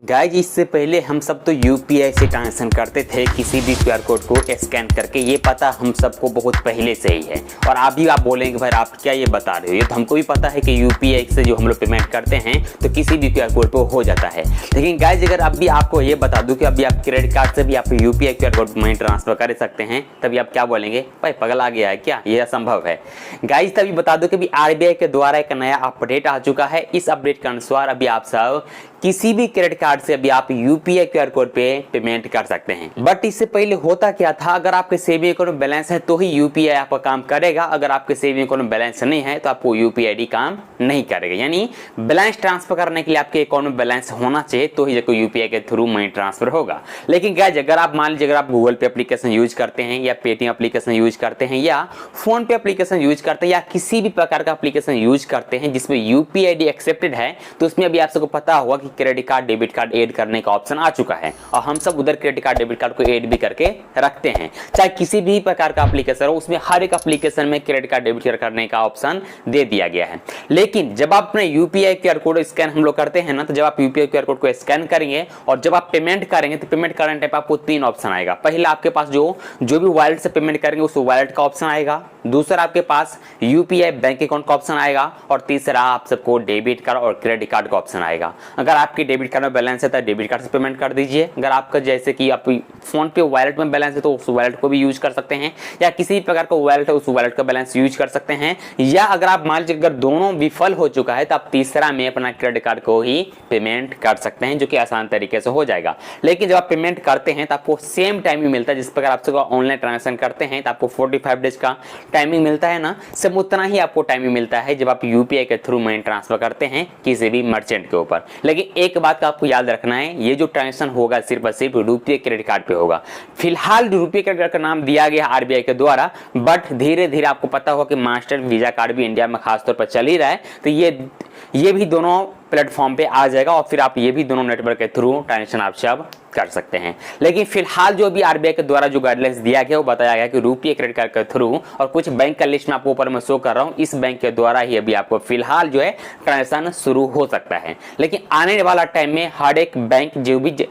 Guys इससे पहले हम सब तो यूपीआई से ट्रांजेक्शन करते थे, किसी भी क्यूआर कोड को स्कैन करके। ये पता हम सबको बहुत पहले से ही है। और अभी आप बोलेंगे भाई आप क्या ये बता रहे हो, ये तो हमको भी पता है कि यूपीआई से जो हम लोग पेमेंट करते हैं तो किसी भी क्यूआर कोड पे हो जाता है। लेकिन गाइज अगर अभी आपको ये बता दूं कि अभी आप क्रेडिट कार्ड से भी आप UPI QR code money transfer कर सकते हैं, तभी आप क्या बोलेंगे, भाई पगल आ गया है क्या, ये असंभव है। गाइज तभी बता दो कि अभी आरबीआई के द्वारा एक नया अपडेट आ चुका है। इस अपडेट के अनुसार अभी आप सब किसी भी क्रेडिट कार्ड से अभी आप यूपीआई क्यूआर कोड पे पेमेंट कर सकते हैं। बट इससे पहले होता क्या था, अगर आपके सेविंग अकाउंट में बैलेंस है तो ही यूपीआई आपका काम करेगा। अगर आपके सेविंग अकाउंट में बैलेंस नहीं है तो आपको यूपीआई काम नहीं करेगा। यानी बैलेंस ट्रांसफर करने के लिए आपके अकाउंट में बैलेंस होना चाहिए तो ही यूपीआई के थ्रू मनी ट्रांसफर होगा। लेकिन गाइस अगर आप मान लीजिए अगर आप गूगल पे एप्लीकेशन यूज करते हैं या पेटीएम एप्लीकेशन यूज करते हैं या फोन पे एप्लीकेशन यूज करते हैं या किसी भी प्रकार का एप्लीकेशन यूज करते हैं जिसमें यूपीआई एक्सेप्टेड है, तो उसमें अभी आप सबको पता होगा कि credit card debit card add करने का ऑप्शन आ चुका है। और हम सब उधर क्रेडिट कार्ड डेबिट कार्ड को ऐड भी करके रखते हैं। चाहे किसी भी प्रकार का एप्लीकेशन हो, उसमें हर एक एप्लीकेशन में क्रेडिट कार्ड डेबिट कार्ड करने का ऑप्शन दे दिया गया है। लेकिन जब आप अपने यूपीआई क्यूआर कोड स्कैन हम लोग करते हैं ना, तो जब आप यूपीआई क्यूआर कोड को स्कैन करेंगे और जब आप पेमेंट करेंगे तो पेमेंट करने टाइप आपको 3 ऑप्शन आएगा। पहला आपके पास जो भी वॉलेट से पेमेंट करेंगे उस वॉलेट का ऑप्शन आएगा। दूसरा आपके पास यूपीआई बैंक अकाउंट का ऑप्शन आएगा और तीसरा आप सबको डेबिट कार्ड और क्रेडिट कार्ड का ऑप्शन आएगा। अगर आपकी डेबिट कार्ड में बैलेंस है तो डेबिट कार्ड से पेमेंट कर दीजिए। अगर आपका जैसे कि आप फोन पे वॉलेट में बैलेंस है तो उस वॉलेट को भी यूज कर सकते हैं, या किसी भी प्रकार का वॉलेट है उस वॉलेट का बैलेंस यूज कर सकते हैं। या अगर आप मान लीजिए अगर दोनों विफल हो चुका है तो आप तीसरा में अपना क्रेडिट कार्ड को ही पेमेंट कर सकते हैं, जो कि आसान तरीके से हो जाएगा। लेकिन जब आप पेमेंट करते हैं तो आपको सेम टाइमिंग मिलता है। जिस प्रकार आप ऑनलाइन ट्रांजेक्शन करते हैं तो आपको 45 डेज का टाइमिंग मिलता है ना, सब उतना ही आपको टाइमिंग मिलता है जब आप यूपीआई के थ्रू मनी ट्रांसफर करते हैं किसी भी मर्चेंट के ऊपर। लेकिन एक बात का आपको याद रखना है, ये जो ट्रांजेक्शन होगा सिर्फ और सिर्फ रुपये क्रेडिट कार्ड पे होगा। फिलहाल रुपये क्रेडिट कार्ड का नाम दिया गया आरबीआई के द्वारा, बट धीरे धीरे आपको पता होगा कि मास्टर वीजा कार्ड भी इंडिया में खासतौर पर चल ही रहा है, तो ये भी दोनों प्लेटफॉर्म पे आ जाएगा और फिर आप ये भी दोनों नेटवर्क के थ्रू ट्रांजेक्शन आप सब कर सकते हैं। लेकिन फिलहाल जो भी आरबीआई के द्वारा जो गाइडलाइंस दिया गया वो बताया गया कि रुपये क्रेडिट कार्ड के थ्रू और कुछ बैंक का लिस्ट में आपको ऊपर में शो कर रहा हूं, इस बैंक के द्वारा ही अभी आपको फिलहाल जो है ट्रांजेक्शन शुरू हो सकता है। लेकिन आने वाला टाइम में हर एक बैंक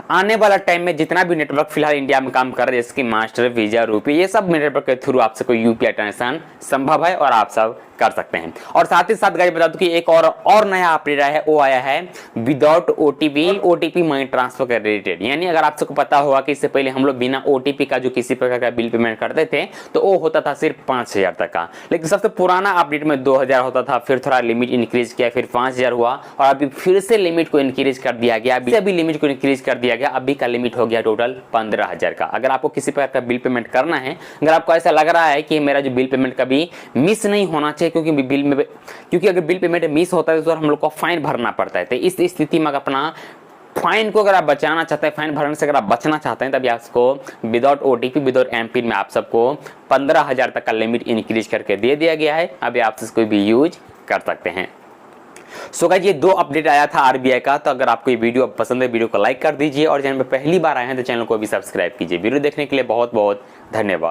आने वाला टाइम में जितना भी नेटवर्क फिलहाल इंडिया में काम कर रहे हैं, जैसे कि मास्टर वीजा रुपये, ये सब नेटवर्क के थ्रू आप सबको यूपीआई ट्रांजेक्शन संभव है और आप सब कर सकते हैं। और साथ ही साथ गाइस बता दूं कि एक और नया अपडेट है, वो आया है विदाउट ओटीपी मनी ट्रांसफर के रिलेटेड। यानी अगर आप सबको पता होगा कि इससे पहले हम लोग बिना ओटीपी का जो किसी प्रकार का बिल पेमेंट करते थे तो वो होता था सिर्फ 5000 तक का। लेकिन सबसे पुराना अपडेट में 2000 होता था, फिर थोड़ा लिमिट इंक्रीज किया, फिर 5000 हुआ और अभी फिर से लिमिट को इंक्रीज कर दिया गया। अभी लिमिट को इंक्रीज कर दिया गया, अभी का लिमिट हो गया टोटल 15000 का। अगर आपको किसी प्रकार का बिल पेमेंट करना है, अगर आपको ऐसा लग रहा है कि मेरा जो बिल पेमेंट कभी मिस नहीं होना चाहिए, क्योंकि अगर बिल पेमेंट मिस होता है तो हम लोग को फाइन भरना पड़ता है, तो इस स्थिति में अपना फाइन को अगर आप बचाना चाहते हैं, फाइन भरने से अगर आप बचना चाहते हैं, तभी आपको विदाउट ओटीपी विदाउट एमपिन में आप सबको 15000 तक का लिमिट इंक्रीज करके दे दिया गया है। अभी आप इसको भी यूज कर सकते हैं। सो गाइस ये 2 अपडेट आया था आरबीआई का। तो अगर आपको ये वीडियो पसंद है, वीडियो को लाइक कर दीजिए और चैनल पे पहली बार आए हैं तो चैनल को भी सब्सक्राइब कीजिए। वीडियो देखने के लिए बहुत बहुत धन्यवाद।